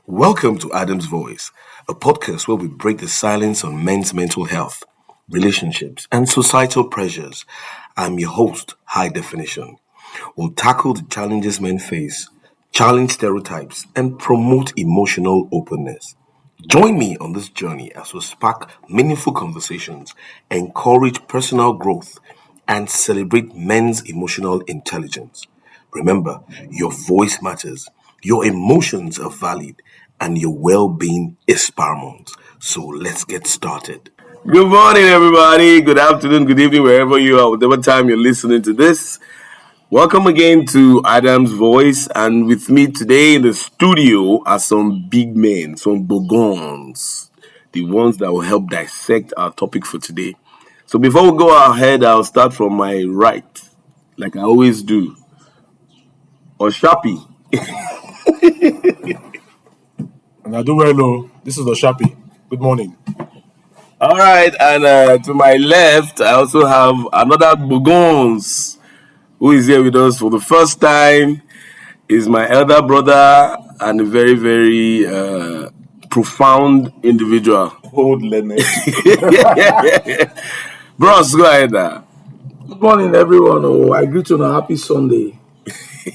Welcome to Adam's Voice, a podcast where we break the silence on men's mental health, relationships, and societal pressures. I'm your host, High Definition. We'll tackle the challenges men face, challenge stereotypes, and promote emotional openness. Join me on this journey as we spark meaningful conversations, encourage personal growth, and celebrate men's emotional intelligence. Remember, your voice matters, your emotions are valid, and your well being is paramount. So let's get started. Good morning, everybody. Good afternoon, good evening, wherever you are, whatever time you're listening to this. Welcome again to Adam's Voice, and with me today in the studio are some big men, some bogons, the ones that will help dissect our topic for today. So before we go ahead, I'll start from my right, like I always do. Or Sharpie. And I do well, oh. This is the Sharpie. Good morning. All right, and to my left, I also have another bogons who is here with us for the first time. Is my elder brother and a very, very profound individual. Old Leonard. Bros, go ahead now. Good morning, everyone. Oh, I greet you on a happy Sunday.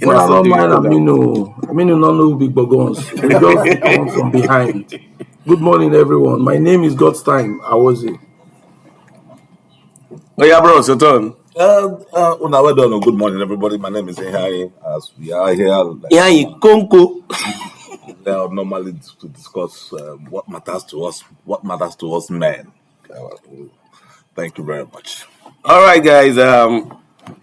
But I don't mind Aminu. Aminu not know big bogons. We just come from behind. Good morning, everyone. My name is God's Time. How was it? Oh yeah, bros, your turn. Well done. Good morning, everybody. My name is Ehai. As we are here, Yeah, Konko. normally to discuss what matters to us men. Thank you very much. All right, guys.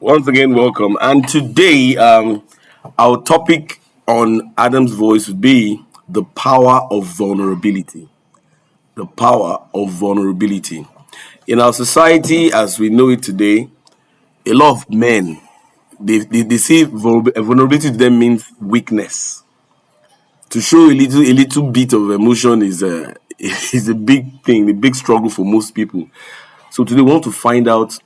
Once again, welcome. And today, our topic on Adam's Voice would be the power of vulnerability. The power of vulnerability. In our society, as we know it today, a lot of men they see vulnerability to them means weakness. To show a little bit of emotion is a is a big thing, a big struggle for most people. So today we want to find out,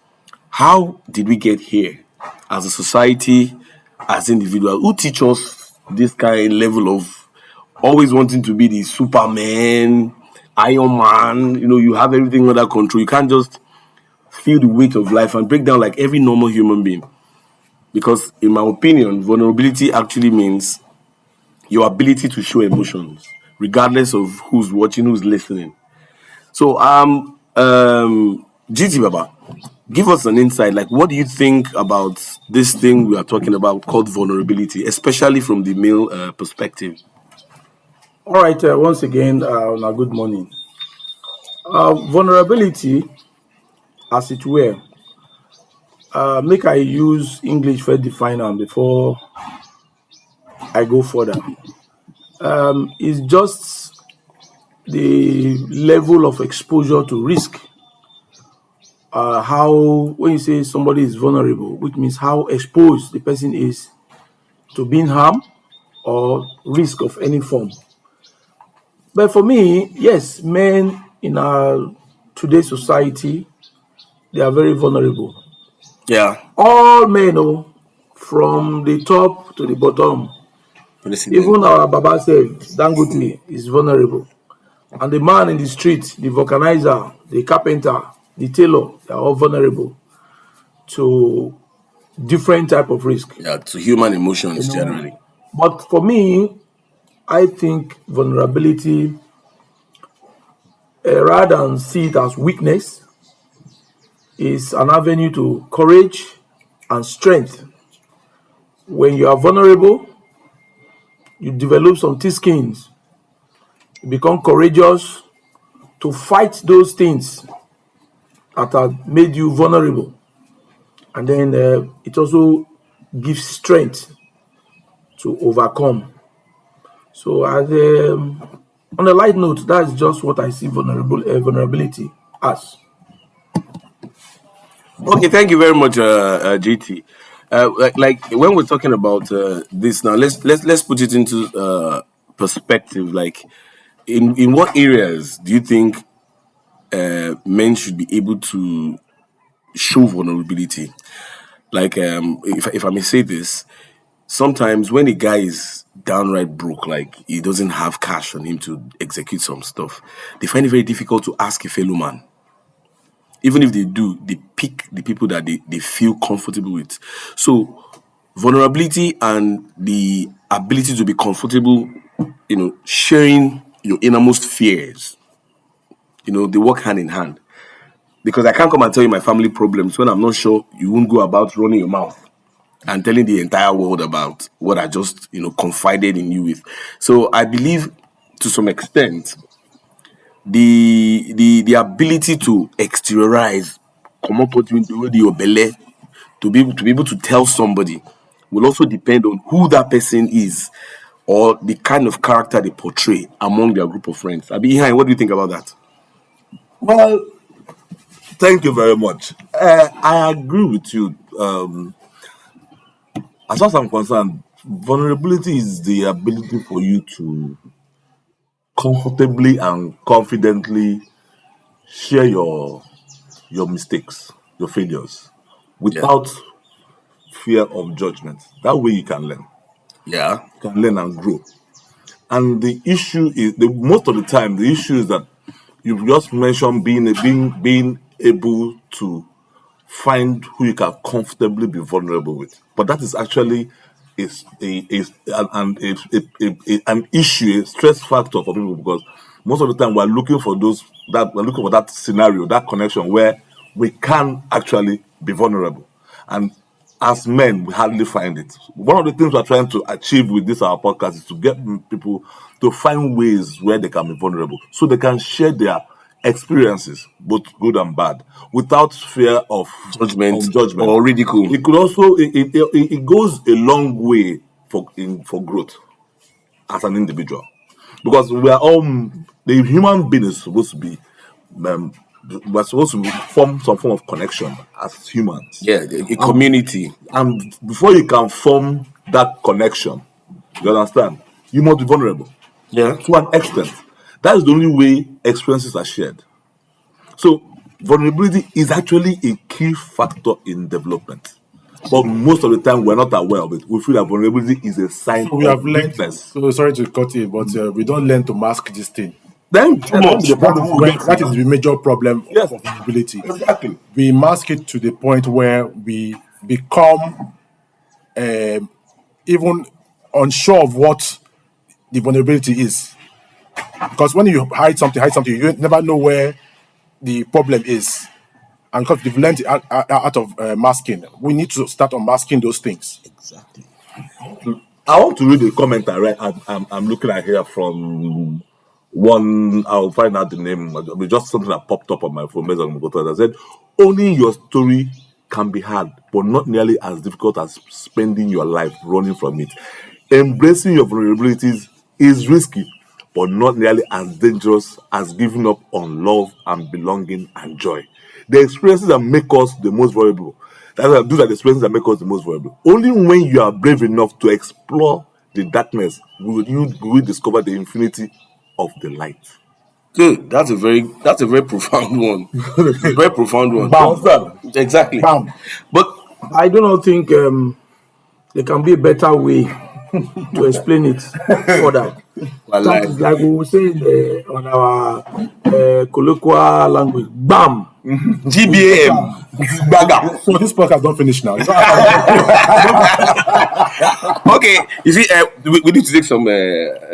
how did we get here as a society, as individuals? Who teach us this kind level of always wanting to be the Superman, Iron Man? You have everything under control. You can't just feel the weight of life and break down like every normal human being. Because in my opinion, vulnerability actually means your ability to show emotions, regardless of who's watching, who's listening. So, GT Baba, give us an insight. Like, what do you think about this thing we are talking about called vulnerability, especially from the male perspective? All right. Once again, a good morning. Vulnerability, as it were. Make I use English for define them before I go further. It's just the level of exposure to risk. How when you say somebody is vulnerable, which means how exposed the person is to being harmed or risk of any form. But for me, yes, men in our today's society, they are very vulnerable. Yeah. All men, from the top to the bottom, even our Baba said, Dangote is vulnerable. And the man in the street, the vulcanizer, the carpenter, the tailor, they are all vulnerable to different type of risk. Yeah, to human emotions generally. But for me, I think vulnerability, rather than see it as weakness, is an avenue to courage and strength. When you are vulnerable, you develop some thick skins, you become courageous to fight those things that have made you vulnerable. And then it also gives strength to overcome. So, on a light note, that's just what I see vulnerability as. Okay, thank you very much, GT. Like when we're talking about this now, let's put it into perspective. Like, in what areas do you think men should be able to show vulnerability? Like, if I may say this, sometimes when a guy is downright broke, like he doesn't have cash on him to execute some stuff, they find it very difficult to ask a fellow man. Even if they do, they pick the people that they feel comfortable with. So vulnerability and the ability to be comfortable, sharing your innermost fears, they work hand in hand. Because I can't come and tell you my family problems when I'm not sure you won't go about running your mouth and telling the entire world about what I just, confided in you with. So I believe to some extent the ability to exteriorize, come up with your belly, to be able to tell somebody will also depend on who that person is or the kind of character they portray among their group of friends. Abi Ihan, what do you think about that? Well, thank you very much. I agree with you. As far as I'm concerned, vulnerability is the ability for you to comfortably and confidently share your mistakes, your failures, Yeah. without fear of judgment. That way you can learn. Yeah. You can learn and grow. And the issue is most of the time the issue is that you've just mentioned being able to find who you can comfortably be vulnerable with. But that is actually an issue, a stress factor for people, because most of the time we're looking for that scenario, that connection where we can actually be vulnerable. And as men, we hardly find it. One of the things we're trying to achieve with this our podcast is to get people to find ways where they can be vulnerable, so they can share their experiences, both good and bad, without fear Judgment of judgment. or ridicule. It could also it goes a long way for growth as an individual, because we are all the human being is supposed to be um, we're supposed to form some form of connection as humans. Yeah, a community. And before you can form that connection, you understand, you must be vulnerable Yeah. to an extent. That is the only way experiences are shared. So, vulnerability is actually a key factor in development. But most of the time, we're not aware of it. We feel that vulnerability is a sign So we of have learned. weakness. So sorry to cut in, but we don't learn to mask this thing. Then, Too much. the problem we'll get to That is now. the major problem Yes, of vulnerability. exactly. We mask it to the point where we become even unsure of what the vulnerability is. Because when you hide something, you never know where the problem is. And because we've learned out of masking, we need to start unmasking those things. Exactly. I want to read a comment I read. I'm looking at here from one. I'll find out the name. It's just something that popped up on my phone based on what I said. Owning your story can be hard, but not nearly as difficult as spending your life running from it. Embracing your vulnerabilities is risky, but not nearly as dangerous as giving up on love and belonging and joy. The experiences that make us the most vulnerable. Those are the experiences that make us the most vulnerable. Only when you are brave enough to explore the darkness will you discover the infinity of the light. Good. That's a very profound one. It's a very profound one. You Bam, understand? Exactly. bam. But I do not think there can be a better way to explain it further. That is wallahi. like we will say on our colloquial language, bam. GBAM. Baga. So this podcast don't finish now. Okay, you see, we need to take some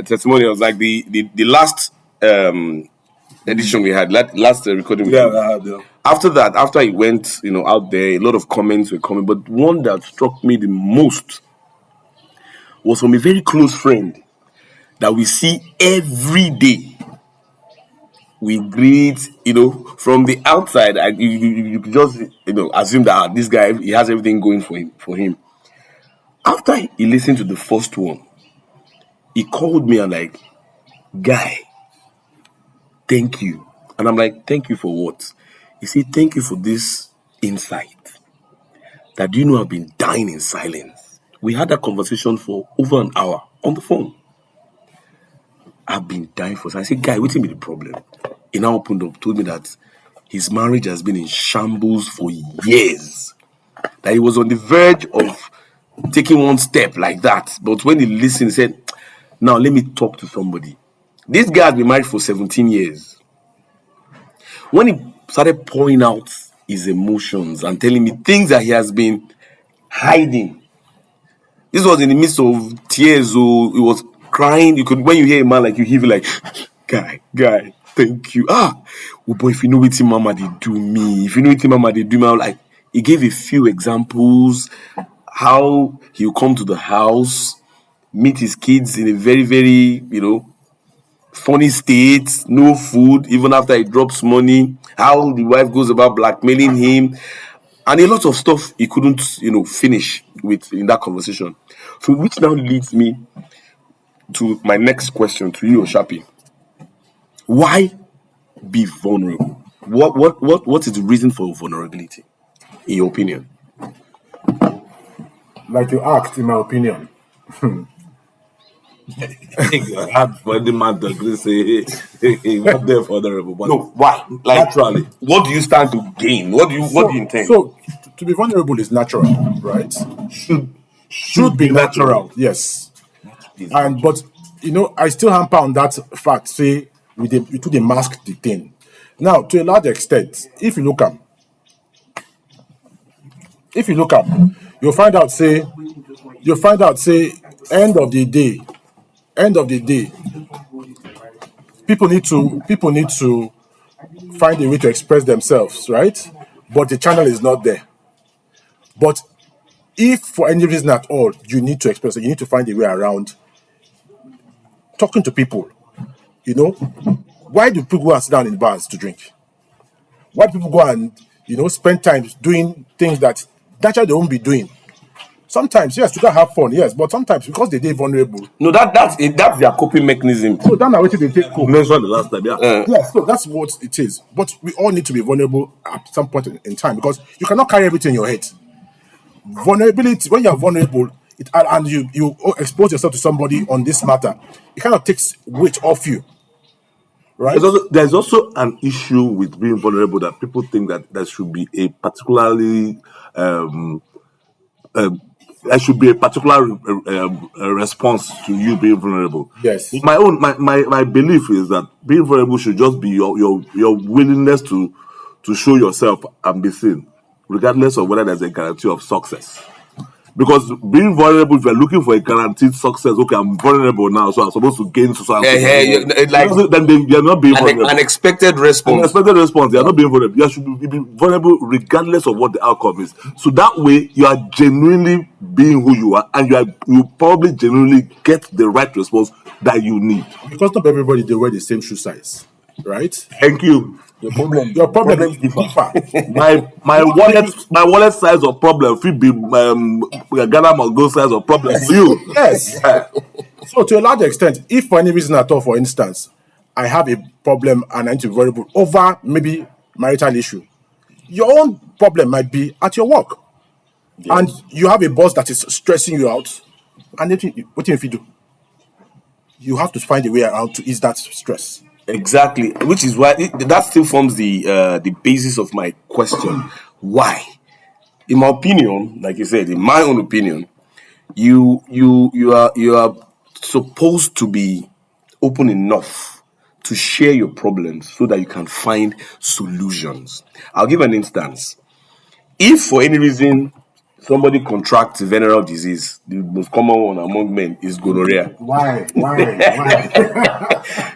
testimonials. Like the last edition we had, last recording we Yeah, did. yeah. After that, after it went, out there, a lot of comments were coming. But one that struck me the most was from a very close friend that we see every day. We greet, from the outside. You could just, assume that this guy, he has everything going for him. After he listened to the first one, he called me and like, guy, thank you. And I'm like, thank you for what? He said, thank you for this insight. That do you know I've been dying in silence. We had that conversation for over an hour on the phone. I've been dying for silence. I said, guy, what's be the problem? He now opened up, told me that his marriage has been in shambles for years. That he was on the verge of taking one step like that. But when he listened, he said, now let me talk to somebody. This guy has been married for 17 years. When he started pouring out his emotions and telling me things that he has been hiding, this was in the midst of tears. So he was crying. You could, when you hear a man like you, he be like, guy, thank you. Oh boy, if you know what mama they do me, if you know what mama they do me, I'm like, he gave a few examples how he'll come to the house, meet his kids in a very, very, funny state, no food, even after he drops money, how the wife goes about blackmailing him, and a lot of stuff he couldn't, finish with in that conversation. So, which now leads me to my next question to you, Oshapi. Why be vulnerable? What is the reason for vulnerability, in your opinion? Like you asked, in my opinion. I had for the man to agree say, hey, not there for honorable, but No, why? Like, naturally. what do you stand to gain? What do you intend? So to be vulnerable is natural, right? Should be natural, yes. And but I still hamper on that fact. Say we took the mask the thing. Now, to a large extent, if you look up, you'll find out. Say, end of the day, people need to find a way to express themselves, right? But the channel is not there. But if for any reason at all you need to express it, you need to find a way around talking to people. Why do people go and sit down in bars to drink? Why do people go and spend time doing things that naturally they won't be doing? Sometimes, yes, you can have fun, yes, but sometimes because they're vulnerable. No, that's their coping mechanism. So that's not what they take cope. Mentioned the last time, yeah. Yeah, so that's what it is. But we all need to be vulnerable at some point in time because you cannot carry everything in your head. Vulnerability, when you're vulnerable, and you expose yourself to somebody on this matter, it kind of takes weight off you. Right? There's also an issue with being vulnerable that people think that there should be a particularly there should be a particular response to you being vulnerable. Yes. My belief is that being vulnerable should just be your willingness to show yourself and be seen, regardless of whether there's a guarantee of success. Because being vulnerable, if you're looking for a guaranteed success, okay, I'm vulnerable now, so I'm supposed to gain society. Then you're not being vulnerable. Unexpected response. Unexpected response. You're not being vulnerable. You should be vulnerable regardless of what the outcome is. So that way, you are genuinely being who you are, and you probably genuinely get the right response that you need. Because not everybody they wear the same shoe size, right? Thank you. Your problem differ. My wallet size of problem fit be Ghana must go size of problem for you. Yes. So to a large extent, if for any reason at all, for instance, I have a problem and I need to be vulnerable over maybe marital issue, your own problem might be at your work, and you have a boss that is stressing you out, and what if you do? You have to find a way around to ease that stress. Exactly, which is why that still forms the basis of my question. Why? In my opinion, like you said, in my own opinion, you are supposed to be open enough to share your problems so that you can find solutions. I'll give an instance. If for any reason somebody contracts venereal disease, the most common one among men is gonorrhea. Why?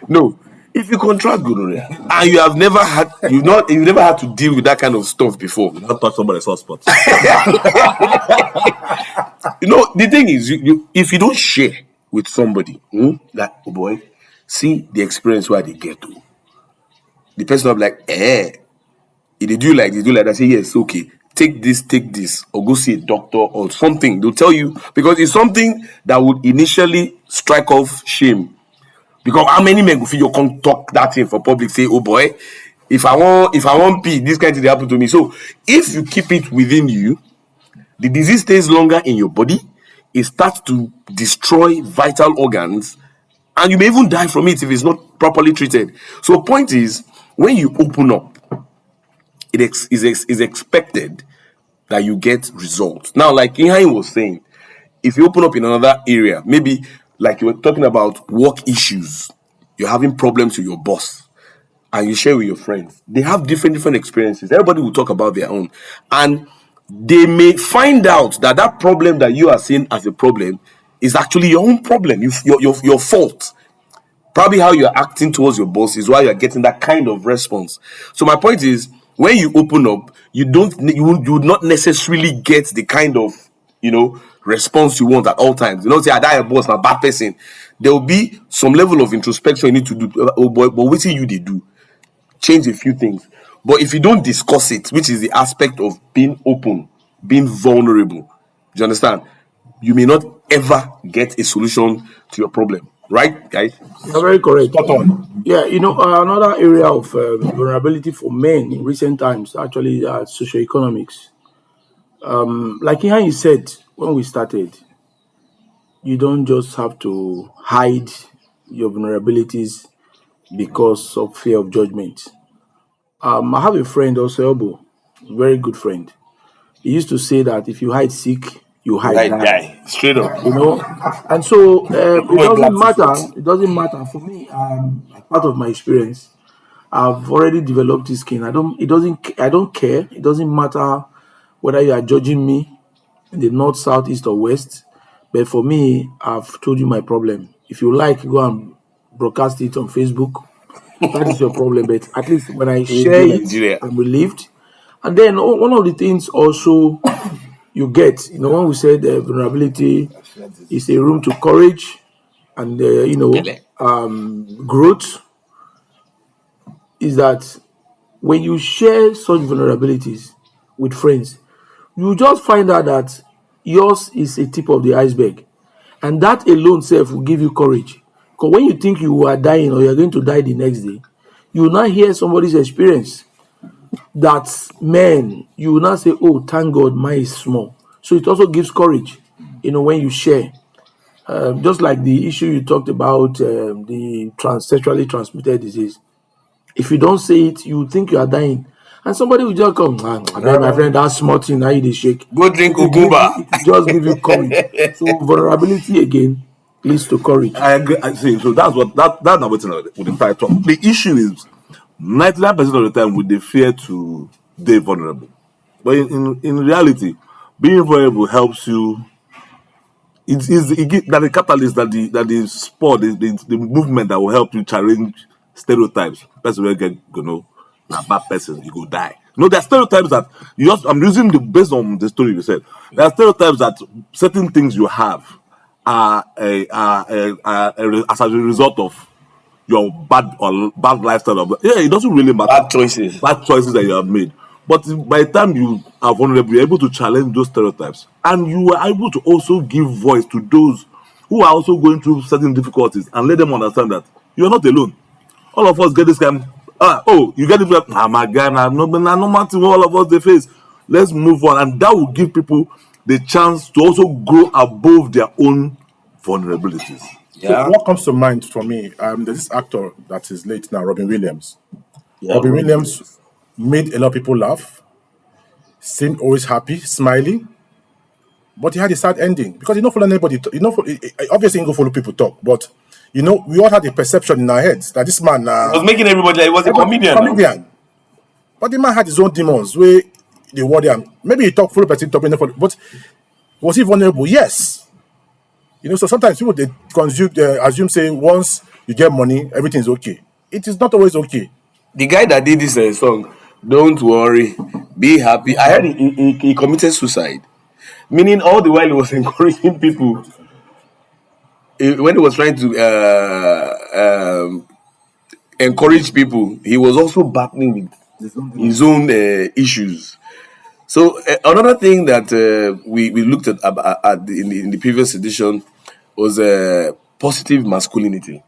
No, if you contract gonorrhea and you've never had to deal with that kind of stuff before, Not touch somebody's hotspot. the thing is, if you don't share with somebody, that oh boy, see the experience where they get to, the person will be like, if they do like that, say yes, okay, take this, or go see a doctor or something. They'll tell you because it's something that would initially strike off shame. Because how many men go feel you can't talk that thing for public? Say, oh boy, if I want pee, this kind of thing happen to me. So if you keep it within you, the disease stays longer in your body. It starts to destroy vital organs, and you may even die from it if it's not properly treated. So point is, when you open up, it is expected that you get results. Now, like Inhain was saying, if you open up in another area, maybe like you were talking about work issues, you're having problems with your boss, and you share with your friends, they have different experiences. Everybody will talk about their own, and they may find out that that problem that you are seeing as a problem is actually your own problem, your fault. Probably how you're acting towards your boss is why you're getting that kind of response. So my point is, when you open up, you would not necessarily get the kind of response you want at all times. You know, say I die a boss, a bad person. There will be some level of introspection you need to do. Oh boy, but what you they do? Change a few things. But if you don't discuss it, which is the aspect of being open, being vulnerable, do you understand? You may not ever get a solution to your problem, right, guys? You're very correct. Spot on. Yeah, another area of vulnerability for men in recent times actually socioeconomics. Like how you said when we started, you don't just have to hide your vulnerabilities because of fear of judgment. I have a friend also, Elbo, very good friend. He used to say that if you hide sick, you hide Right, die. guy. Straight up. You know, and so it Wear doesn't glasses matter. first. It doesn't matter for me. Part of my experience, I've already developed this skin. I don't. It doesn't. I don't care. It doesn't matter whether you are judging me in the north, south, east, or west. But for me, I've told you my problem. If you like, go and broadcast it on Facebook. That is your problem. But at least when I We share do it, Nigeria. I'm relieved. And then one of the things also you get, when we said vulnerability is a room to courage and growth, is that when you share such vulnerabilities with friends, you just find out that yours is a tip of the iceberg, and that alone self will give you courage. Because when you think you are dying or you're going to die the next day, you will not hear somebody's experience. That man, you will not say, "Oh, thank God, mine is small." So it also gives courage, when you share. Just like the issue you talked about, the sexually transmitted disease. If you don't say it, you think you are dying, and somebody will just come. I beg my friend, that's small thing. Now you dey shake. Go drink It Okumba. will just give you courage. So vulnerability again leads to courage. I agree. I see. So that's what that's not what's with the title. The issue is 99% of the time we they fear to be vulnerable, but in reality, being vulnerable helps you. That the catalyst, that the sport, the movement that will help you challenge stereotypes. Person will get a bad person, you go die. There are stereotypes that I'm using the based on the story you said. There are stereotypes that certain things you have as a result of your bad lifestyle. Yeah, it doesn't really matter. Bad choices. Bad choices that you have made. But by the time you are vulnerable, you're able to challenge those stereotypes. And you are able to also give voice to those who are also going through certain difficulties and let them understand that you're not alone. All of us get this kind you get it, my guy, no matter what all of us they face. Let's move on. And that will give people the chance to also grow above their own vulnerabilities. So Yeah. what comes to mind for me? There's this actor that is late now, Robin Williams. Yeah. Robin Williams made a lot of people laugh, seemed always happy, smiling, but he had a sad ending because he don't follow anybody. Obviously he go follow people talk, but we all had a perception in our heads that this man He was making everybody like he was a comedian now. comedian. But the man had his own demons where they worry him. Maybe he talk follow person talk, but was he vulnerable? Yes. So sometimes people they assume say once you get money, everything's okay. It is not always okay. The guy that did this song, "Don't worry, be happy." I heard he committed suicide, meaning all the while he was encouraging people. When he was trying to encourage people, he was also battling with his own issues. So another thing that we looked at in the previous edition was positive masculinity,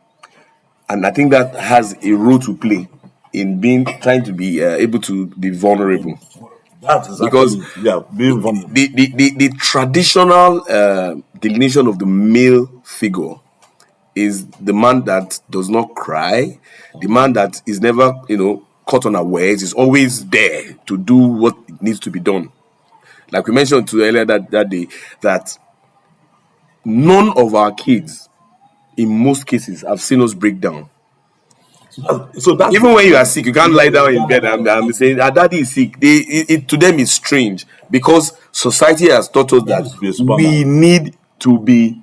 and I think that has a role to play in trying to be able to be vulnerable, That is because actually, yeah, being vulnerable. the traditional definition of the male figure is the man that does not cry, the man that is never caught unawares, is always there to do what needs to be done. Like we mentioned to earlier that day, that none of our kids, in most cases, have seen us break down. So that's Even when you are sick, you can't lie down in bed and say, "Ah, daddy is sick." To them is strange because society has taught us that be a superman. we need to be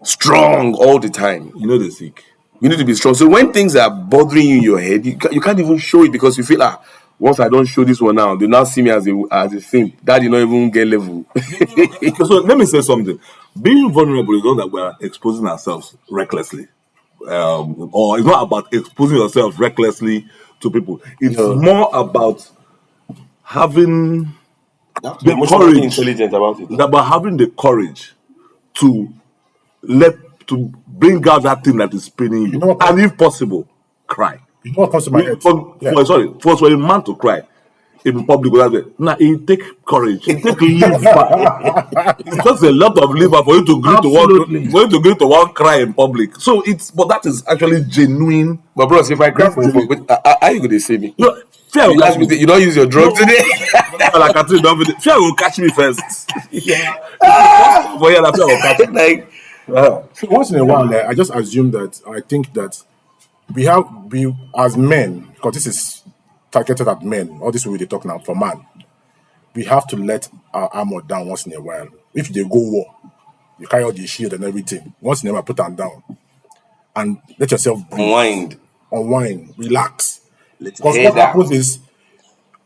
strong all the time. You know they're sick. You need to be strong. So when things are bothering you in your head, you can't even show it because you feel, once I don't show this one now, they now see me as a thing. Daddy not even get level. So let me say something. Being vulnerable is not that we're exposing ourselves recklessly. Or it's not about exposing yourself recklessly to people. It's more about having the Emotionally courage. intelligent about it. It's about having the courage to to bring out that thing that is paining you, You know what? and if possible, cry. You know what comes to my head? Yeah. For a man to cry in public without it, nah, it take courage, it take liver. It takes a lot of liver for you to agree Absolutely. to one cry in public. So but that is actually genuine. But bros, if I cry for you, how you gonna save me? You know, fear will catch me. You don't use your drug today. Like I told you, fear will catch me first. Yeah. But yeah, that fear will catch me. Like, So once in a while, I just assume that I think that we as men, because this is targeted at men, all this way they talk now for man, we have to let our armor down once in a while. If they go war, you carry out the shield and everything. Once in a while, put them down and let yourself breathe, unwind, relax. Because what happens is,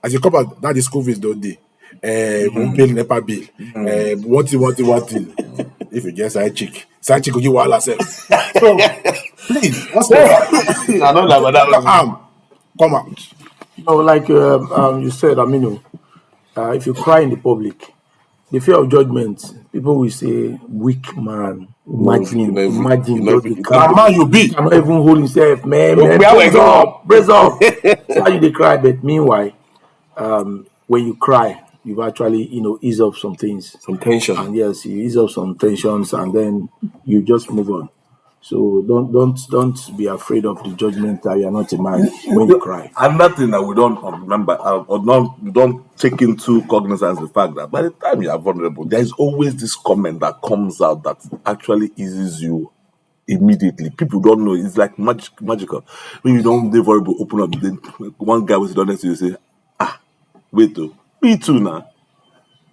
as you come out, that is school fees don't they? Won't pay NEPA bill. What thing? If you get side chick will give wahala self. So please, what's the I know that, but that was arm? Come out. Like you said, if you cry in the public, the fear of judgment, people will say, weak man. Imagine, Man, you be. cannot even hold himself, man. Brace up. That's how you dey cry. But meanwhile, when you cry, you've actually, ease up some things. some tension. And yes, you ease up some tensions, and then you just move on. So don't be afraid of the judgment that you are not a man when you cry. Another thing that we don't remember, we don't take into cognizance the fact that by the time you are vulnerable, there is always this comment that comes out that actually eases you immediately. People don't know. It's like magical. When you don't be vulnerable, open up. Then one guy will sit down next to you and say, wait, me too now.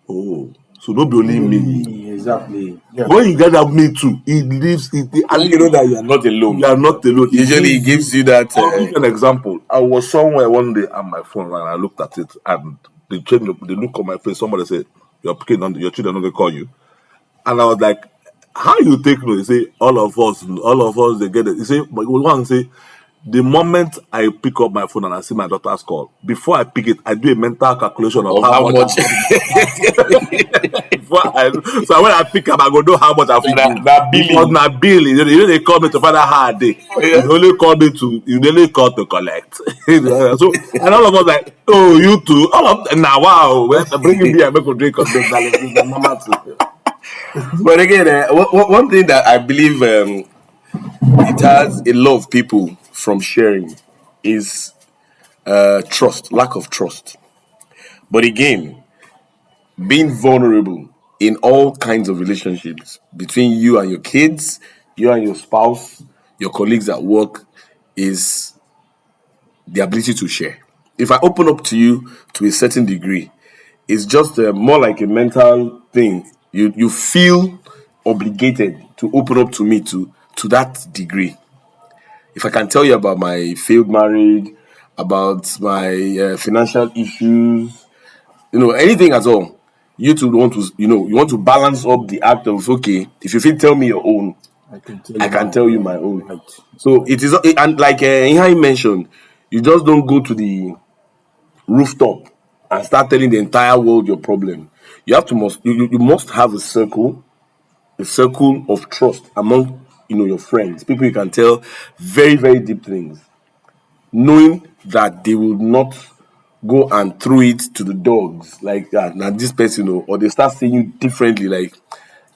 Oh, so not be only me. Exactly. Yeah. When you get that me too, it leaves it. And you know that you are not alone. You are not alone. Usually it gives you that. I'll give you an example. I was somewhere one day on my phone and I looked at it and they look on my face. Somebody said, your children don't call you. And I was like, how you take note? They say, all of us, they get it. You say, but one say, the moment I pick up my phone and I see my daughter's call, before I pick it, I do a mental calculation of how much. So when I pick up, I go know how much I think. That billing. Because na bill, they call me to find out how I day. You only call to collect. So and all of us like, oh, you too. All of now, wow. Bring me beer, make a drink of this. But again, one thing that I believe it has a lot of people from sharing is trust, lack of trust. But again, being vulnerable in all kinds of relationships between you and your kids, you and your spouse, your colleagues at work, is the ability to share. If I open up to you to a certain degree, it's just more like a mental thing. You feel obligated to open up to me to that degree. If I can tell you about my failed marriage, about my financial issues, anything at all, you two want to, you want to balance up the act of, okay, if you feel tell me your own, I can tell you my own. Right. So it is, and like Ihai mentioned, you just don't go to the rooftop and start telling the entire world your problem. You have to you must have a circle of trust among your friends, people you can tell very very deep things, knowing that they will not go and throw it to the dogs like that. Now this person, or they start seeing you differently, like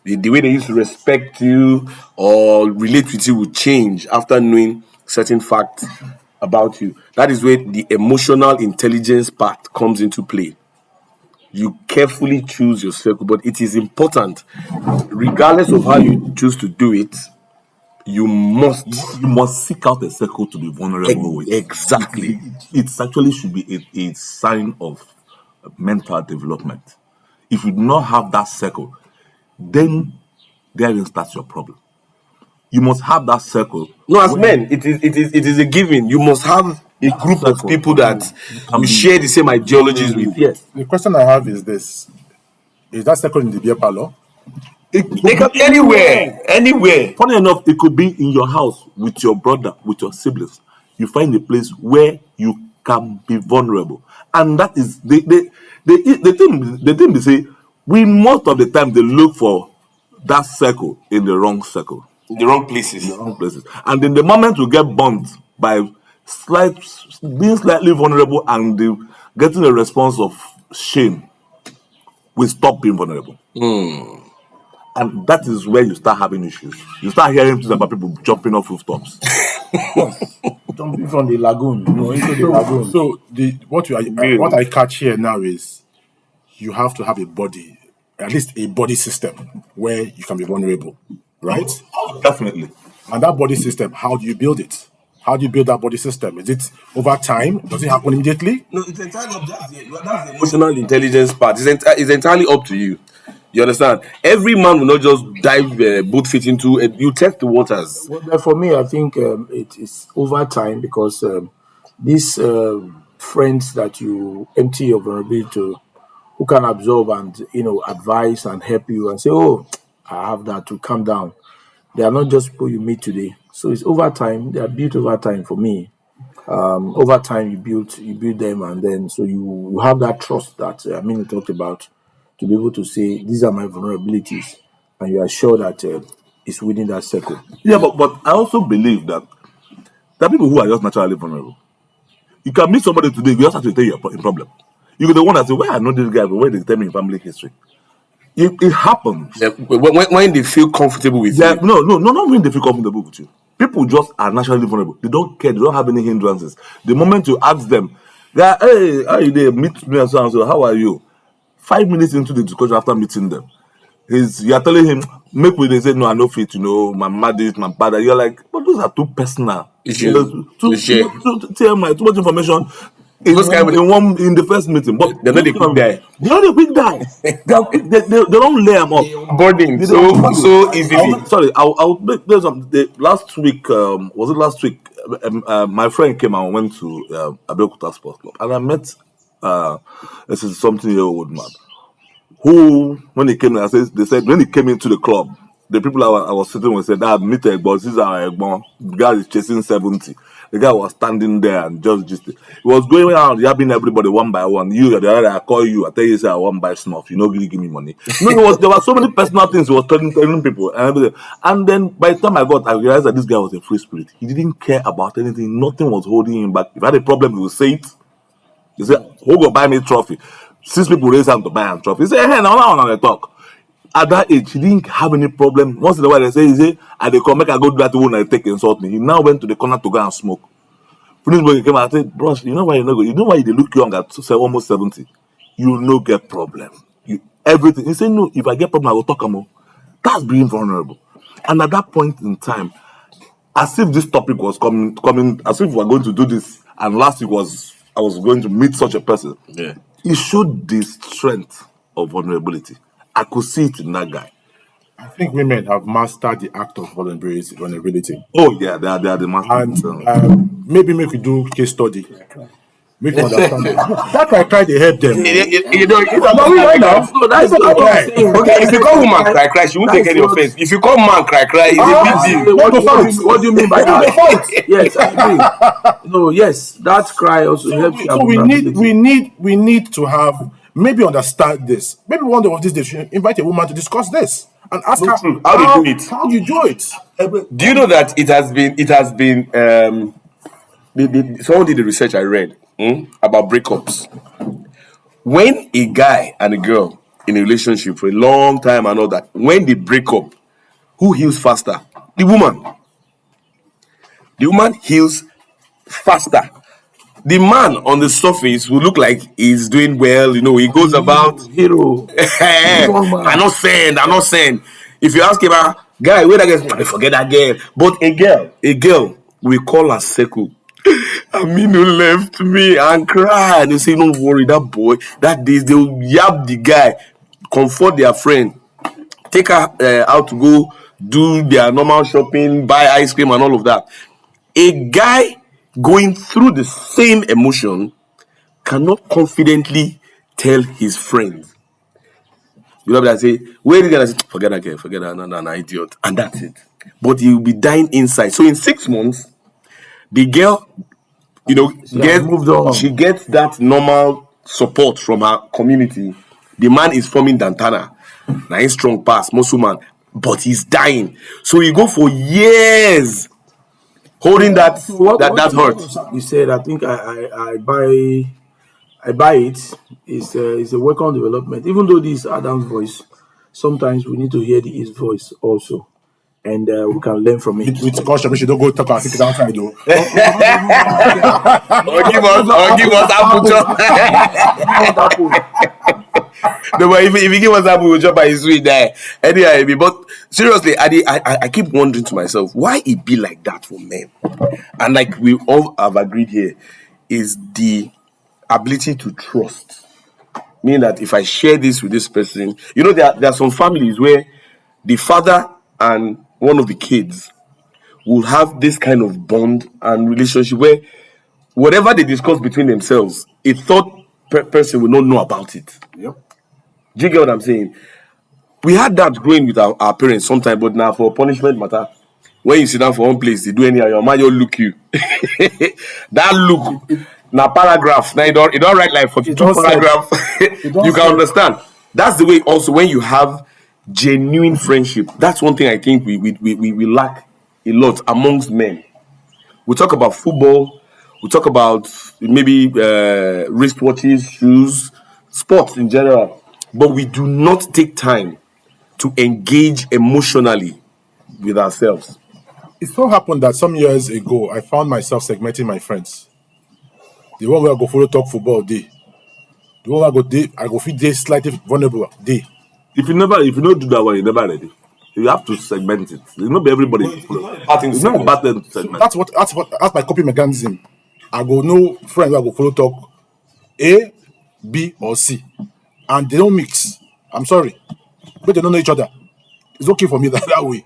the way they used to respect you or relate with you will change after knowing certain facts about you. That is where the emotional intelligence part comes into play. you carefully choose your circle. But it is important, regardless of how you choose to do it, you must seek out a circle to be vulnerable with. exactly. It actually should be a sign of mental development. If you do not have that circle, then therein starts your problem. You must have that circle. No, as men, it is a given. You must have a group of people that you share the same ideologies with. Yes. The question I have is this: is that second in the beer parlor? They can be anywhere. Funny enough, it could be in your house with your brother, with your siblings. You find a place where you can be vulnerable, and that is the thing. They say we most of the time they look for that circle in the wrong circle, The wrong places. wrong places, and in the moment you get bumped by being slightly vulnerable and getting a response of shame, we stop being vulnerable. And that is where you start having issues. You start hearing things about people jumping off rooftops. Jumping from the lagoon, into the lagoon. So what I catch here now is you have to have a body, at least a body system where you can be vulnerable, right? Definitely. And that body system, how do you build it? How do you build that body system? Is it over time? Does it happen immediately? No, it's entirely up. That's the emotional intelligence part. It's entirely up to you. You understand? Every man will not just dive both feet into it. You test the waters. Well, for me, I think it is over time because these friends that you empty your vulnerability to, who can absorb and advise and help you and say, "Oh, I have that to calm down." They are not just people you meet today. So it's over time. They are built over time for me. Over time, you build them, and then so you have that trust that Aminu talked about to be able to say these are my vulnerabilities, and you are sure that it's within that circle. Yeah, but I also believe that there are people who are just naturally vulnerable. You can meet somebody today, you just have to tell you your problem. You be the one that say, "Where I know this guy, but where they tell me family history." It happens. Yeah, when they feel comfortable with Yeah, you. no, not when they feel comfortable with you. People just are naturally vulnerable. They don't care. They don't have any hindrances. The moment you ask them, "Yeah, hey, how are you there? Meet me and so and so. How are you?" 5 minutes into the discussion after meeting them, you are telling him, "Make me." They say, "No, I no fit. My mother is my father." You're like, "But those are too personal. Issues Too to share. too much information." In Those kind of- in the first meeting, but They're not a quick guy. They're not a quick guy. They don't lay them up. Burning They so don't- easily. Sorry, I'll make there's last week. Was it last week? My friend came and went to Abeokuta Sports Club, and I met this is something-year-old man who, when he came, they said when he came into the club, the people I was sitting with said, "That meet Egbon, this is our Egbon. The guy is chasing 70." The guy was standing there and just he was going around yabbing everybody one by one. You, the other, I call you, I tell you, say I want buy snuff. You know, really give me money. There were so many personal things he was telling people and everything. And then by the time I realized that this guy was a free spirit. He didn't care about anything. Nothing was holding him back. If I had a problem, he would say it. He said, "Who go buy me trophy?" 6 people raise hand to buy a trophy. He said, "Hey, now they talk." At that age, he didn't have any problem. Once in a while, they say, "I they come make I go do that one I take insult me." He now went to the corner to go and smoke. Finish when he came out, I said, "Bros, you know why you not go? You know why they look young at almost 70? You no get problem. Everything." He said, "No, if I get problem, I will talk more." That's being vulnerable. And at that point in time, as if this topic was coming, as if we were going to do this, and last week I was going to meet such a person. Yeah. It showed the strength of vulnerability. I could see it in that guy. I think women have mastered the act of vulnerability. Oh yeah, they are the masters. And maybe make we do case study. Make you understand. That I try to help them. Right now, no, that's It's what okay. I'm saying. Okay, if you call woman cry, she won't take any offense. If you call man cry, it's a big deal. What do you mean by that? Yes, I agree. No, yes, that cry also helps you. So we need to have maybe understand this. Maybe one day of this day, we should invite a woman to discuss this and ask her How they do it. How you do it? Do you know that it has been someone did the research I read about breakups. When a guy and a girl in a relationship for a long time and all that, when they break up, who heals faster? The woman. The woman heals faster. the man on the surface will look like he's doing well. He goes about. Hero, strong I'm man. not saying. I'm not saying. If you ask him, guy, where that girl? Forget that girl. But a girl, we call her circle. Aminu left me and cried. They say, "Don't worry, that boy. That day they'll yab the guy, comfort their friend, take her out to go do their normal shopping, buy ice cream and all of that." A guy going through the same emotion cannot confidently tell his friends. You know what I say? Where is gonna say, forget that girl, forget that, no, idiot, and that's it. But he will be dying inside. So in 6 months, the girl, She has moved she on. gets that normal support from her community. The man is forming Dantana. Now he's strong pass, muscle man, but he's dying. So you go for years holding that So what that what that hurt. you said, I think I buy it. It's a welcome development. Even though this is Adam's voice, sometimes we need to hear his voice also, and we can learn from it. With caution, make sure don't go talk and take it outside though. Or give us apple chop. Not apple. No, but if you give us apple, we'll chop by sweet there. Anyhow, but seriously, I keep wondering to myself why it be like that for men, and like we all have agreed here, is the ability to trust. Meaning that if I share this with this person, there are some families where the father and one of the kids will have this kind of bond and relationship where whatever they discuss between themselves, a third person will not know about it. Yep. Do you get what I'm saying? We had that growing with our parents sometimes, but now for punishment matter, when you sit down for one place, they do anyhow, your man will look you. That look, now paragraph, now you don't write like 42 don't set. paragraph. don't You can set. understand. That's the way also when you have genuine friendship. That's one thing I think we lack a lot amongst men. We talk about football, we talk about maybe wristwatches, shoes, sports in general, but we do not take time to engage emotionally with ourselves. It so happened that some years ago I found myself segmenting my friends. The one where I go follow talk football day. The one where I go feel day slightly vulnerable day. If you don't do that one, you're never ready. You have to segment it. You know, everybody. It's not about them to So segment. that's my coping mechanism. I go know friends where I go follow talk A, B, or C. And they don't mix. I'm sorry. But they don't know each other. It's okay for me that way.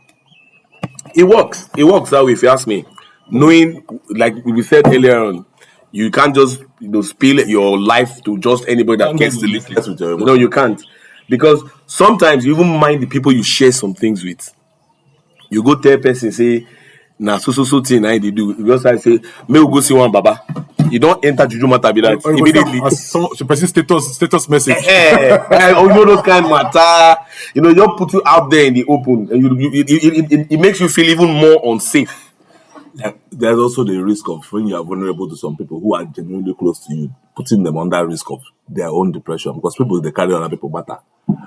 It works. It works that way, if you ask me. Knowing, like we said earlier on, you can't just spill your life to just anybody that gets to listen. That's with your You can't, because sometimes you even mind the people you share some things with. You go tell person say, "Na so thing I they do." You just like say, "May we go see one baba." You don't enter juju matter be that Or you go see immediately. as the person status message. Those kind of matter. Just put you out there in the open, and it makes you feel even more unsafe. There's also the risk of when you are vulnerable to some people who are genuinely close to you, putting them under risk of their own depression because people they carry other people matter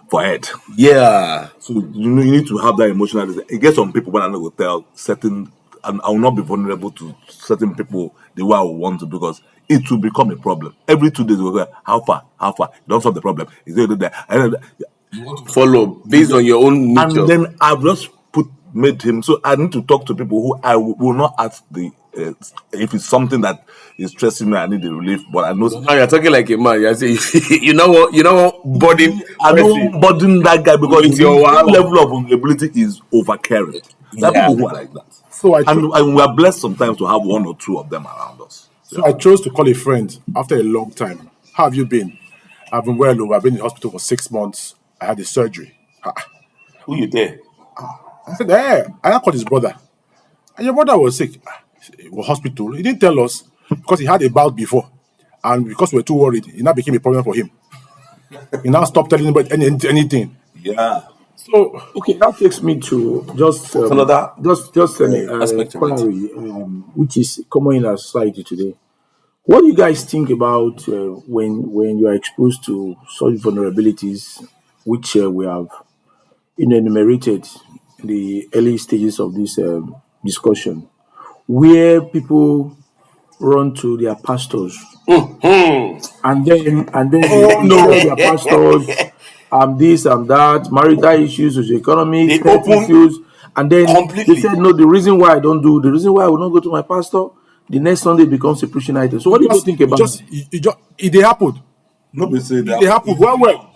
for head. Yeah. So you need to have that emotional. It gets some people when I will tell certain, and I will not be vulnerable to certain people the way I would want to because it will become a problem. Every 2 days we'll go, how far? You don't solve the problem. Is it there? And Follow based on your own nature. then I've just made him. So I need to talk to people who I will not ask if it's something that is stressing me. I need the relief, but I know. Now you're talking like a man. You're saying, you know what, burden. I don't burden that guy because With his your level of vulnerability is overcaring. There are Yeah. people who are like that. So And we are blessed sometimes to have one or two of them around us. So I chose to call a friend after a long time. How have you been? I've been well over. I've been in the hospital for 6 months. I had a surgery. Who you there? I said, hey, I called his brother. And your brother was sick. He was hospital. He didn't tell us because he had a bout before. And because we were too worried, it now became a problem for him. He now stopped telling anybody anything. Yeah. So Okay, that takes me to Another just an aspect of it. query, which is common in our society today. What do you guys think about when you are exposed to such vulnerabilities, which we have enumerated in the early stages of this discussion, where people run to their pastors. Hmm. And then Oh, they no. tell their pastors, I'm this, I'm that, marital issues, socioeconomic, They health open issues. And then they completely. said, no, the reason why I will not go to my pastor, the next Sunday becomes a preaching item. So what do you think about that? It they happened. Nobody say It they that. happened. Well.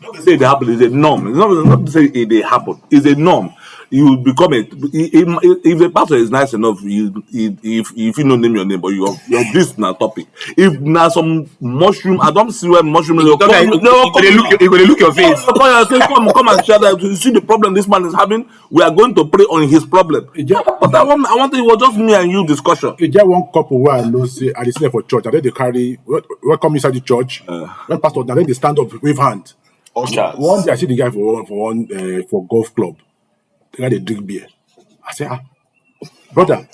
Nobody say it happen. It's a norm. It's not to say it they happen. It's a norm. You become a if a pastor is nice enough, if you don't name your name, but you're this na topic. If now some mushroom, I don't see where mushroom. They'll come. You gonna look your face. No, come and say, come and share that. You see the problem this man is having. We are going to pray on his problem. But I want it was just me and you discussion. You get one couple where I know say I dey for church, and then they carry welcome inside the church. When pastor, and then they stand up, wave hand. Ushers. One day I see the guy for golf club. The guy they drink beer. I say, brother,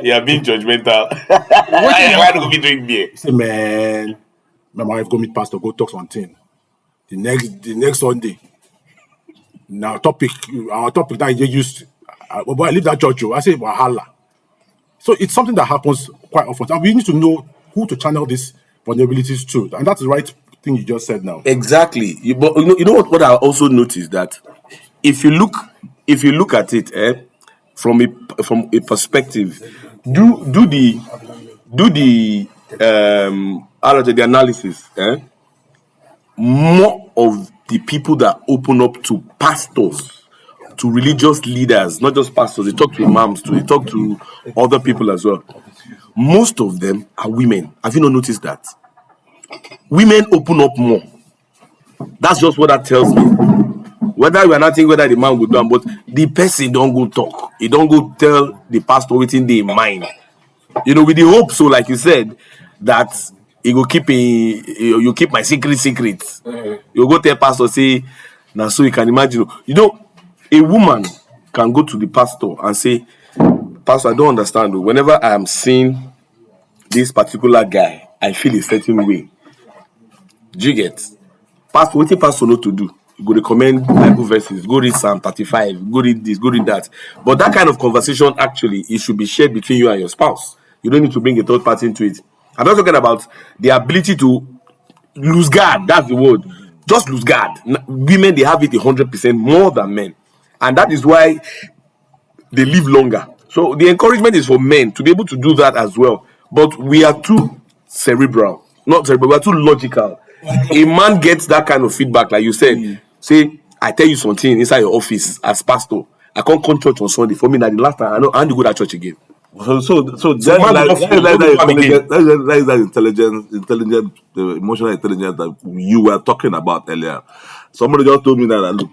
You're being judgmental. why don't we drink beer? he say, man, my wife go meet pastor, go talk something. The next Sunday. Now our topic that you used, but I leave that church. I say wahala. So it's something that happens quite often, and we need to know who to channel these vulnerabilities to, and that's the right thing you just said now. Exactly. But you know what I also noticed that if you look at it from a perspective, do the the analysis. More of the people that open up to pastors, to religious leaders, not just pastors, they talk to imams too, they talk to other people as well. Most of them are women. Have you not noticed that? Women open up more. That's just what that tells me. Whether we are not thinking whether the man will do, but the person don't go talk. He don't go tell the pastor within the mind. With the hope, so like you said, that he will keep you keep my secret. You go tell pastor, say, now so you can imagine. A woman can go to the pastor and say, Pastor, I don't understand. Whenever I am seeing this particular guy, I feel a certain way. Do you get? Pastor, what pastor know to do? You go recommend Bible verses, go read Psalm 35, go read this, go read that. But that kind of conversation, actually, it should be shared between you and your spouse. You don't need to bring a third party into it. I'm not talking about the ability to lose guard. That's the word. Just lose guard. Women, they have it 100% more than men. And that is why they live longer. So the encouragement is for men to be able to do that as well. But we are too cerebral. Not cerebral, we are too logical. A man gets that kind of feedback, like you said. Say, I tell you something inside your office as pastor. I can't come church on Sunday. For me, now the last time I know I want to go to church again. So man that intelligent, the emotional intelligence that you were talking about earlier. Somebody just told me that look,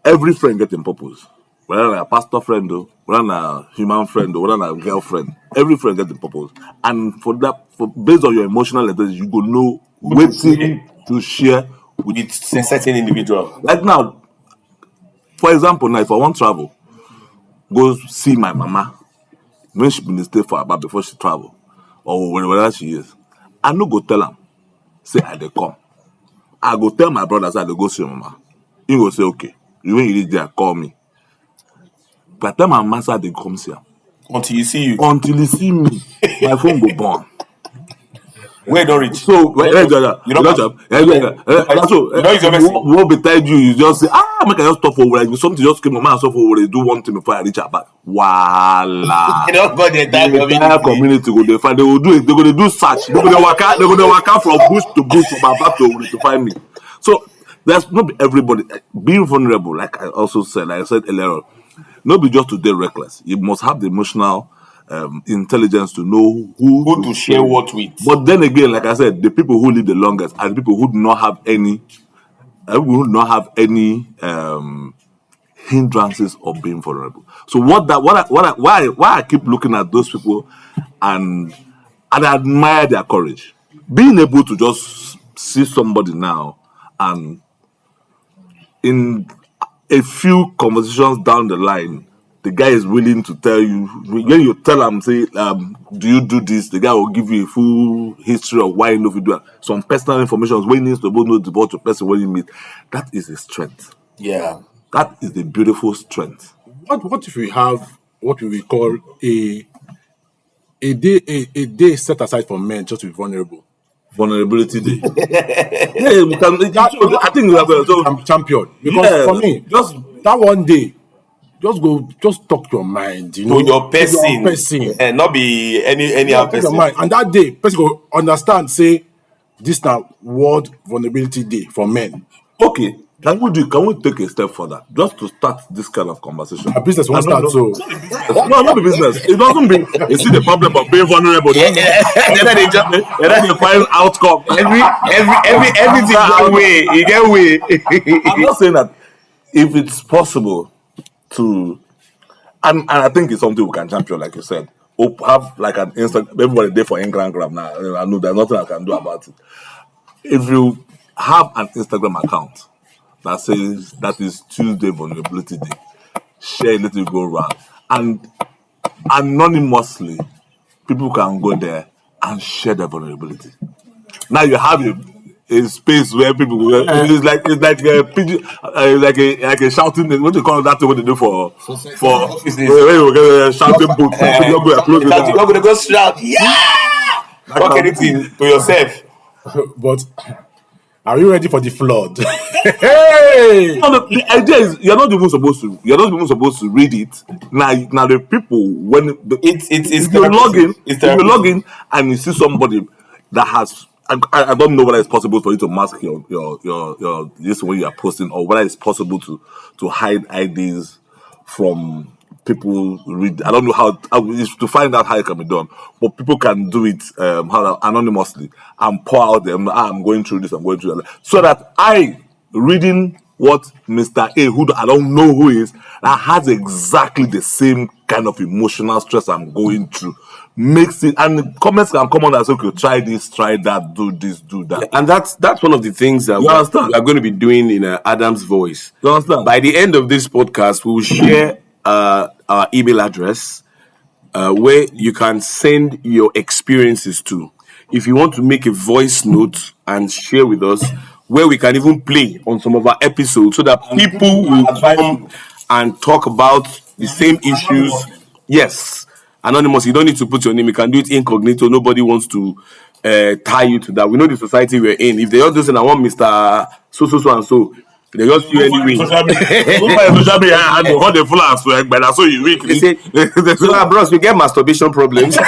every friend gets in purpose. Whether a pastor friend, whether a human friend, whether a girlfriend, every friend gets in purpose. And based on your emotional intelligence, you go know waiting to share With a certain individual. Like now, for example, now if I want to travel, go see my mama when she been stay for about before she travel, or wherever she is. I no go tell am, say I dey come. I go tell my brother say I dey go see your mama. He go say okay. When you reach there, call me. But I tell my mama say I dey come see am. Until you see you. Until he see me, my phone go burn. Where don't reach? So you don't what beside you just say make I just stop for where something just came my stop for where do one thing before I reach her back. Voila. You don't got the entire community go they find they will do it, they're gonna do search, they're gonna walk out from bush to bush from my back to find me. So there's not everybody being vulnerable, like I also said, like I said earlier, not be just to be reckless. You must have the emotional intelligence to know who to share what with. But then again, like I said, the people who live the longest are the people who do not have any hindrances of being vulnerable. So why I keep looking at those people and I admire their courage. Being able to just see somebody now and in a few conversations down the line, the guy is willing to tell you. When you tell him, say, do you do this? The guy will give you a full history of why you know if you do it. Some personal information when he needs to know about your person when you meet. That is a strength. Yeah. That is a beautiful strength. What if we have what we will call a a day set aside for men just to be vulnerable. Vulnerability day. Yeah, we can. I think we have I'm champion because for me, just that one day, just talk your mind, To your person, person. and not be any Yeah, other talk your person. mind, and that day, person go understand. Say this now World Vulnerability Day for men. okay. Can we take a step further just to start this kind of conversation? A business won't And start so. no, not the business. It doesn't mean you see the problem of being vulnerable. And then they just And then you find outcome. everything get way. You get way. I'm not saying that if it's possible to, and I think it's something we can champion, like you said. Have like an instant, everybody there for Instagram now. I know there's nothing I can do about it. If you have an Instagram account that says that is Tuesday Vulnerability Day, share a little go around, and anonymously, people can go there and share their vulnerability. Now you have a space where people will, it's like a pigeon, like a shouting. What do you call that? What they do for where you get a shouting booth. People go and close the You're door. gonna go shout, yeah! Talk anything to yourself. But are you ready for the flood? Hey! No, the idea is you're not even supposed to read it. Now the people when It's if you log in, It's if you log in and you see somebody that has, I don't know whether it's possible for you to mask your this when you are posting, or whether it's possible to hide IDs from people read. I don't know how it's to find out how it can be done, but people can do it anonymously and pour out them. I'm going through this. I'm going through that, so that I reading what Mr. A, who I don't know who is, that has exactly the same kind of emotional stress I'm going through, makes it, and the comments can come on and say, okay, try this, try that, do this, do that. And that's one of the things that You understand? we are going to be doing in Adam's voice. You understand? By the end of this podcast, we will share our email address where you can send your experiences to. If you want to make a voice note and share with us, where we can even play on some of our episodes so that people will come and talk about the same issues. Yes, anonymous. You don't need to put your name. You can do it incognito. Nobody wants to tie you to that. We know the society we're in. If they all just say, I want Mr. So and so, they just you anyway. Social media handle how they full and swag, but that's so you weak. They say, so, bros, we get masturbation problems.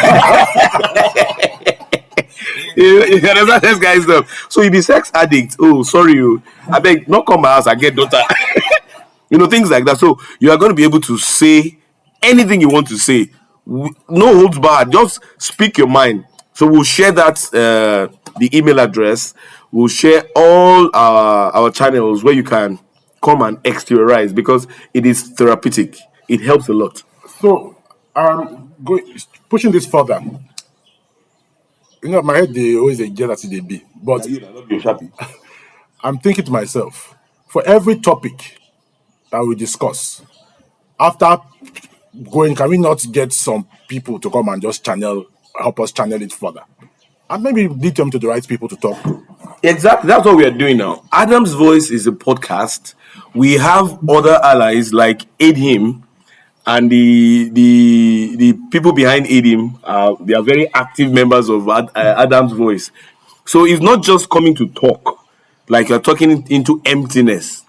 You understand this guy's stuff. So you be sex addict. Oh, sorry, you. I beg, not come my house. I get daughter. Things like that. So you are going to be able to say anything you want to say. No holds barred. Just speak your mind. So we'll share that the email address. We'll share all our channels where you can come and exteriorize, because it is therapeutic. It helps a lot. So, pushing this further. My head they always a get as they be, but I'm thinking to myself, for every topic that we discuss, after going, can we not get some people to come and just help us channel it further, and maybe lead them to the right people to talk to? Exactly. That's what we are doing now. Adam's Voice is a podcast. We have other allies like Aid Him, and the people behind Aid Him. They are very active members of Adam's Voice. So it's not just coming to talk, like you're talking into emptiness.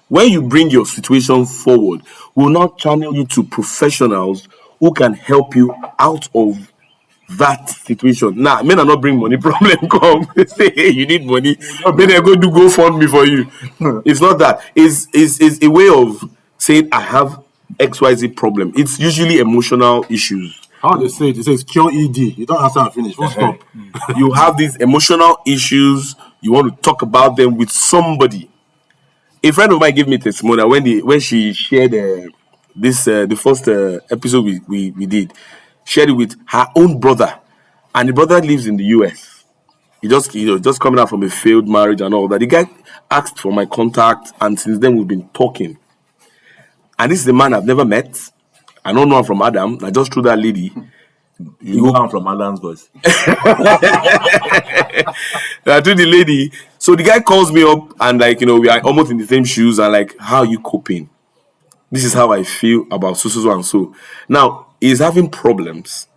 When you bring your situation forward, we'll not channel you to professionals who can help you out of that situation. Now, men are not bring money problem come. Say, hey, you need money. Then they go do GoFundMe for you. It's not that. It's a way of saying I have XYZ problem. It's usually emotional issues. How they say it? It says cure ED. You don't answer and finish. Full stop. You have these emotional issues. You want to talk about them with somebody. A friend of mine gave me testimonial when she shared the first episode we did. Shared it with her own brother, and the brother lives in the US. He just coming out from a failed marriage and all that. The guy asked for my contact, and since then we've been talking. And this is the man I've never met. I don't know him from Adam. I just threw that lady. You know I'm from Adam's Voice. I told the lady. So the guy calls me up and we are almost in the same shoes, and like, how are you coping? This is how I feel about so and so. Now he's having problems.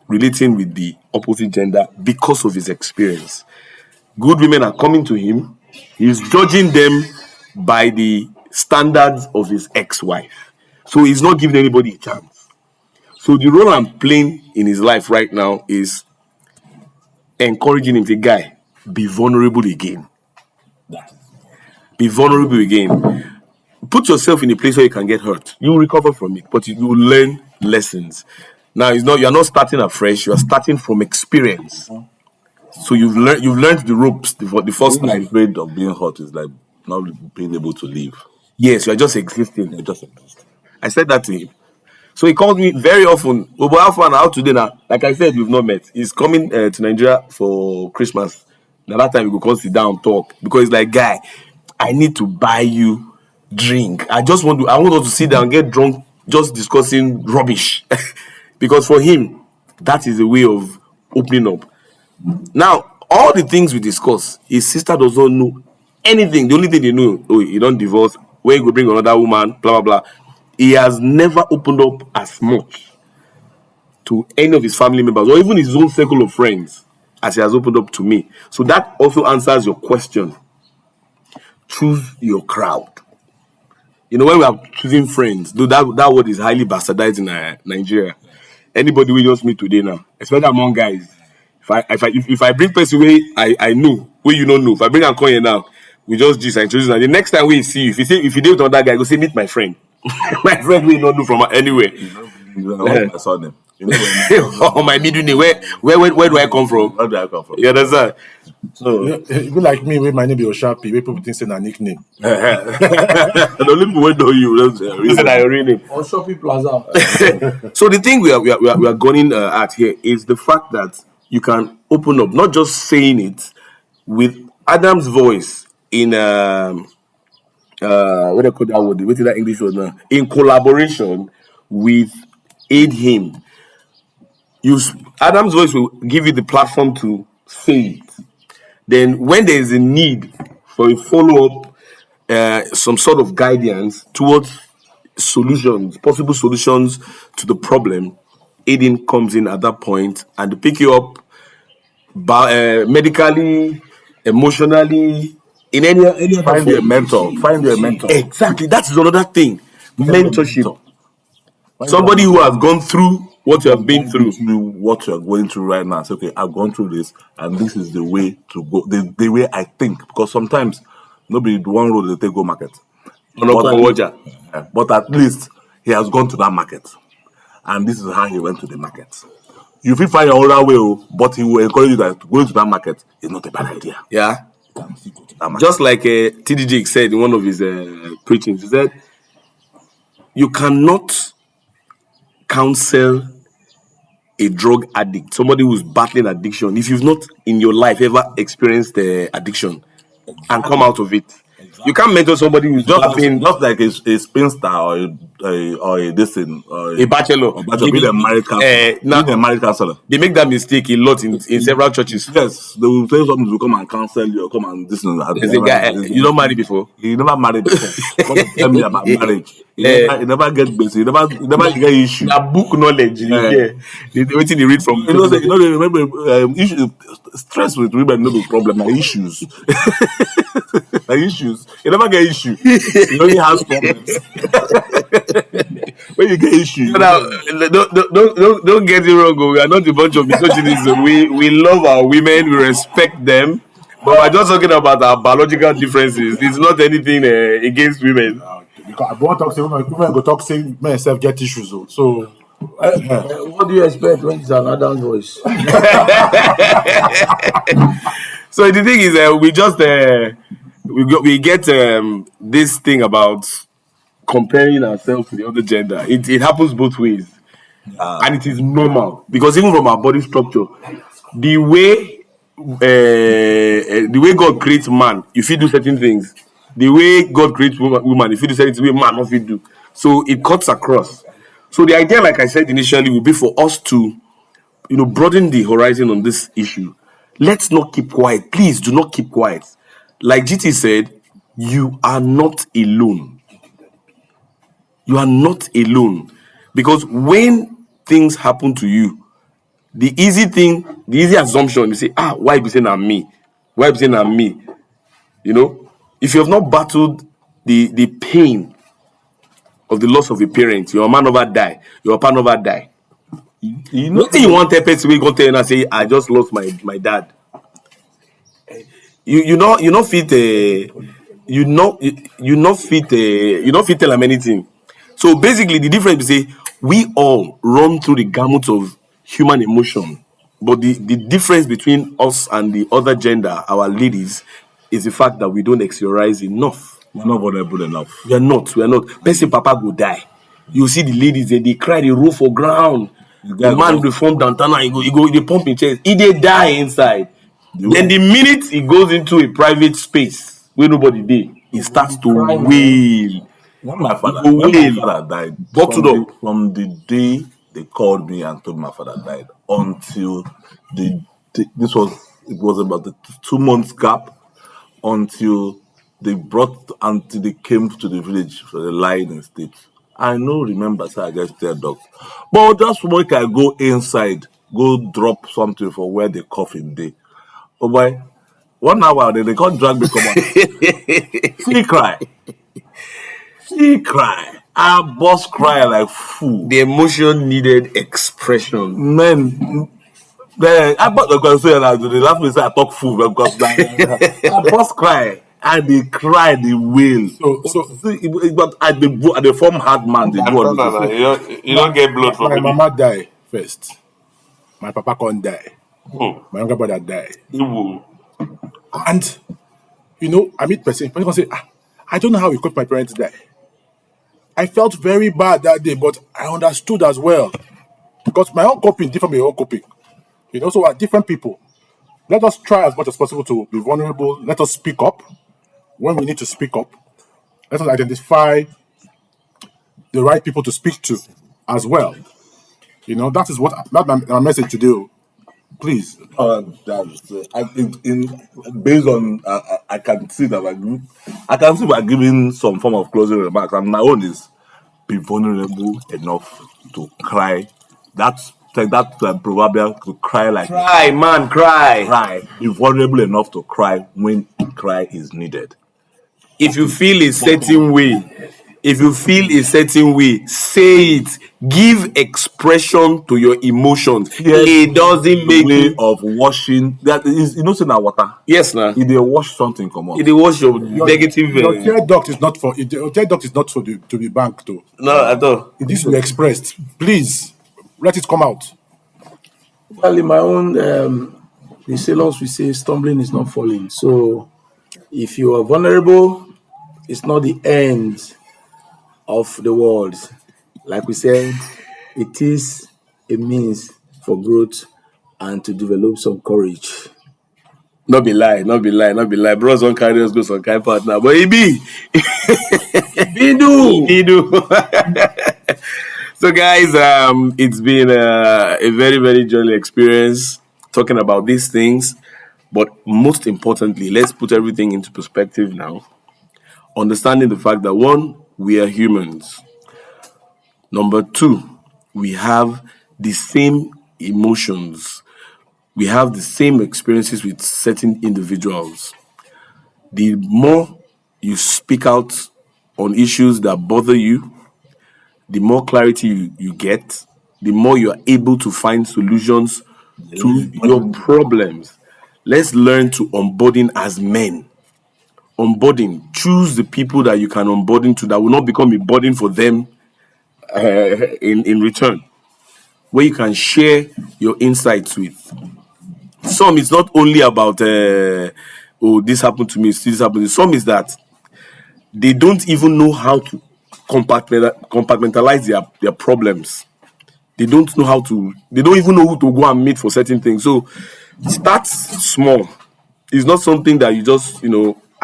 relating with the opposite gender because of his experience. Good women are coming to him. He's judging them by the standards of his ex-wife. So he's not giving anybody a chance. So the role I'm playing in his life right now is encouraging him, the guy, be vulnerable again. Be vulnerable again. Put yourself in a place where you can get hurt. You will recover from it, but you will learn lessons. Now it's not, you're not starting afresh, you are starting from experience. So you've learned the ropes for the first Being time. afraid of being hurt is like not being able to live. Yes, you're just existing. It just exists. I said that to him. So he calls me very often. Obo, how far now today now? Like I said, we've not met. He's coming to Nigeria for Christmas. Now that time we go come sit down talk because it's like, guy, I need to buy you drink. I want us to sit down, get drunk, just discussing rubbish. Because for him, that is a way of opening up. Now, all the things we discuss, his sister does not know anything. The only thing they know, oh, you don't divorce, where you go bring another woman, blah, blah, blah. He has never opened up as much to any of his family members or even his own circle of friends as he has opened up to me. So that also answers your question. Choose your crowd. You know, when we are choosing friends, though that word is highly bastardized in Nigeria. Anybody we just meet today now, especially among guys, if I bring person where I know, where you don't know, if I bring Ankoye now, we just introduce. And the next time we see you, if you deal with another guy, go say meet my friend. My friend we don't know from anywhere. What's my surname? You know Or my middle name. Where do I come from? Where do I come from? You understand? So You be like me, where my name be Oshapi, where people think say na nickname. the only people who know you. this is your real name. Or shopping plaza. So the thing we are going at here is the fact that you can open up, not just saying it, with Adam's voice in what they call that word? What is that English word now? In collaboration with Aid Him. Adam's voice will give you the platform to say it. Then when there is a need for a follow-up, some sort of guidance towards solutions, possible solutions to the problem, Aiden comes in at that point and to pick you up medically, emotionally, in any other Find form. your mentor. Find your mentor. Exactly, that's another thing. Mentorship. mentor. Somebody who has gone through what you have been through. What you are going through right now. Say, okay, I've gone through this, and this is the way to go. The way I think, because sometimes nobody the one road they take go market. But at least he has gone to that market, and this is how he went to the market. You feel find your own way, but he will encourage you that going to that market is not a bad idea. Yeah. You can still go to that market. Just like TDJ said in one of his preachings, he said, you cannot counsel a drug addict, somebody who's battling addiction, if you've not in your life ever experienced addiction and come out of it. You can't mentor somebody who's just like a spinster or a this thing or a bachelor. be a married counselor. Be a married counselor. They make that mistake a lot in several churches. Yes, they will say something to come and counsel you or come and this and that. There's a guy, you don't marry before. He never married before. Come tell me about marriage. He never get busy. He never get issue. That book knowledge, waiting they read from. They remember issue, stress with women no be problem, na issues. Na issues. You never get issue. You only has problems. When you get issue. Don't get it wrong. We are not a bunch of misogynists. We love our women. We respect them. But we're just talking about our biological differences. It's not anything against women. Because I want to talk say women go talk say men self get issues. So What do you expect when it's an Adam's voice? So the thing is, we just we get this thing about comparing ourselves to the other gender. It happens both ways, and it is normal because even from our body structure, the way God creates man, if you do certain things, the way God creates woman, if you do certain things, man not fit do. So it cuts across. So the idea, like I said initially, will be for us to, broaden the horizon on this issue. Let's not keep quiet. Please do not keep quiet. Like GT said, you are not alone. You are not alone. Because when things happen to you, The easy thing, the easy assumption, you say, why be saying I'm me? Why be saying I'm me? You know, if you have not battled the pain of the loss of a parent, your man never die, your papa never die. You know, Nothing you want tell person wey go tell you and say, I just lost my dad. You not fit you not fit you not fit tell am anything. So basically the difference is say we all run through the gamut of human emotion, but the difference between us and the other gender, our ladies, is the fact that we don't exteriorize enough. we're not vulnerable enough. We are not. Person papa go die. You see the ladies, they cry, they roll for ground. The The guy man go dey form downtown, he pump him chest. He dey die inside. the Then way the minute he goes into a private space where nobody dey, he starts to wail. He go when my wail, father died, bottled up. from the day they called me and told me my father died until this was, it was about the 2 months gap until until they came to the village for the lying in state. I no remember say I get their dog. But just make I go inside, go drop something for where the coffin dey. Oh boy, 1 hour then they can't drag me come out. See cry. See cry. I bust cry like fool. The emotion needed expression. Man, then I bought the question and they laugh me say I talk fool because I bust cry. And they cry, they wail. So See, but at the form hard man, they do all this. You don't get blood from my it. mama die first. My papa can't die. My younger brother died. And I meet person can say, I don't know how it got my parents die. I felt very bad that day, but I understood as well. Because my own coping different from your own coping. So we're different people. Let us try as much as possible to be vulnerable. Let us speak up when we need to speak up. Let us identify the right people to speak to as well. That is that's my message today. Please. Based on I can see that I can see we're giving some form of closing remarks, and my own is be vulnerable enough to cry. That's like that proverbial to cry like Cry, man, cry. cry. Be vulnerable enough to cry when cry is needed. If you feel a certain way, say it. Give expression to your emotions. It doesn't make way you. of washing that is say na water. Yes, now. If they wash something, come on. If they wash your negative. Your tear duct is not for your tear duct is not for to be banked to. No, at all. It needs to be expressed. Please let it come out. Well, in my own, the sailors we say stumbling is not falling. So if you are vulnerable, it's not the end of the world. Like we said, it is a means for growth and to develop some courage. Not be lie. Bros don't carry us go some kind partner, but he be. We do. He do. So, guys, it's been a very, very jolly experience talking about these things. But most importantly, let's put everything into perspective now. Understanding the fact that one, we are humans. Number two, we have the same emotions. We have the same experiences with certain individuals. The more you speak out on issues that bother you, the more clarity you get, the more you are able to find solutions to your problems. Let's learn to onboarding as men. Onboarding. Choose the people that you can onboarding to that will not become a burden for them in return. Where you can share your insights with. Some is not only about this happened to me, this happened. Some is that they don't even know how to compartmentalize their problems. They don't even know who to go and meet for certain things. So start small. It's not something that you just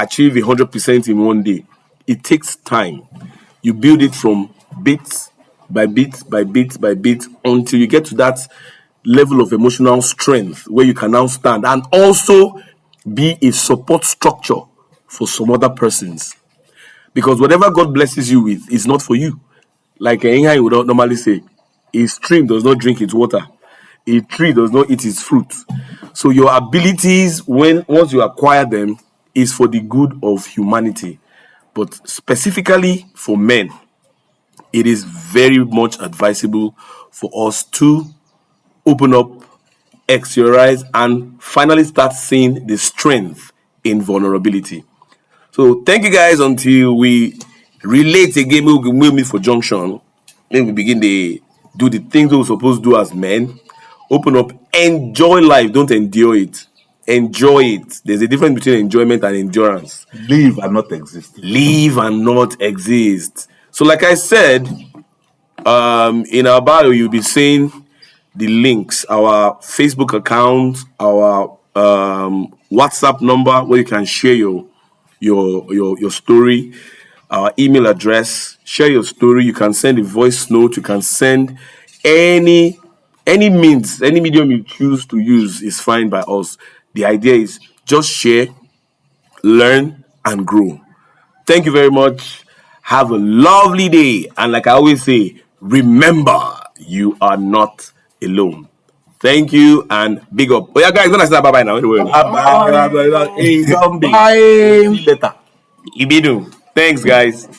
achieve 100% in one day. It takes time. You build it from bit by bit by bit by bit until you get to that level of emotional strength where you can now stand and also be a support structure for some other persons. Because whatever God blesses you with is not for you. Like Inha would normally say, a stream does not drink its water. a tree does not eat its fruit. So your abilities, once you acquire them, is for the good of humanity. But specifically for men, it is very much advisable for us to open up, exteriorize, and finally start seeing the strength in vulnerability. So thank you guys until we relate again. We'll meet for junction. Then we begin to do the things we're supposed to do as men. Open up, enjoy life, don't endure it. Enjoy it. There's a difference between enjoyment and endurance. Live and not exist. Live and not exist. So, like I said, in our bio, you'll be seeing the links, our Facebook account, our WhatsApp number where you can share your story, our email address. Share your story. You can send a voice note. You can send any means, any medium you choose to use is fine by us. The idea is just share, learn, and grow. Thank you very much. Have a lovely day. And like I always say, remember, you are not alone. Thank you and big up. Oh yeah, guys, don't I say bye bye now? Anyway. Bye. Bye. Later. Thanks, guys.